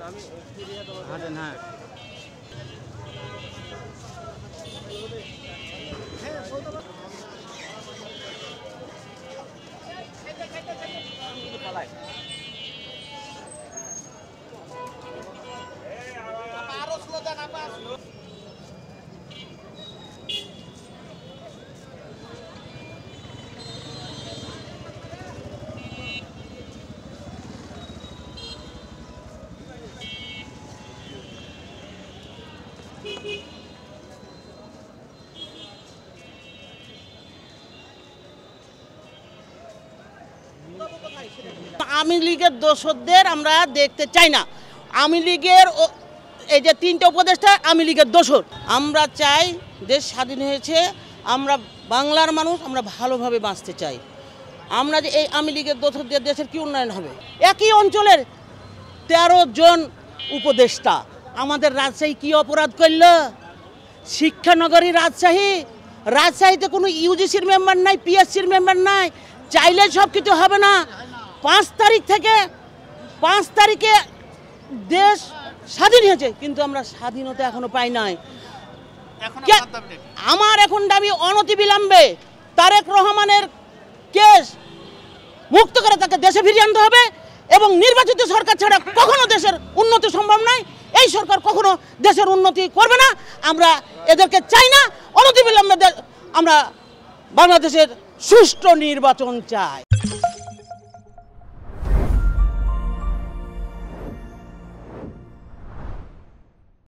হাঁটেন হ্যাঁ আওয়ামী লীগের দোষরদের আমরা দেখতে চাই না। আওয়ামী লীগের এই যে তিনটে উপদেষ্টা আওয়ামী লীগের দোষর। আমরা চাই দেশ স্বাধীন হয়েছে, আমরা বাংলার মানুষ, আমরা ভালোভাবে বাঁচতে চাই। আমরা যে এই আওয়ামী লীগের দোষরদের দেশের কি উন্নয়ন হবে? একই অঞ্চলের 13 জন উপদেষ্টা আমাদের রাজশাহী কি অপরাধ করল? শিক্ষানগরী রাজশাহীতে কোনো ইউজিসির মেম্বার নাই, পিএসসির মেম্বার নাই, চাইলে সব কিছু হবে না। 5 তারিখে দেশ স্বাধীন হয়েছে, কিন্তু আমরা স্বাধীনতা এখনো পাই নাই। আমার এখন দাবি অনতিবিলম্বে তারেক রহমানের কেস মুক্ত করে তাকে দেশে ফিরিয়ে আনতে হবে এবং নির্বাচিত সরকার ছাড়া কখনো দেশের উন্নতি সম্ভব নয়। এই সরকার কখনো দেশের উন্নতি করবে না, আমরা এদেরকে চাই না। অনতিবিলম্বে আমরা বাংলাদেশের সুষ্ঠু নির্বাচন চাই।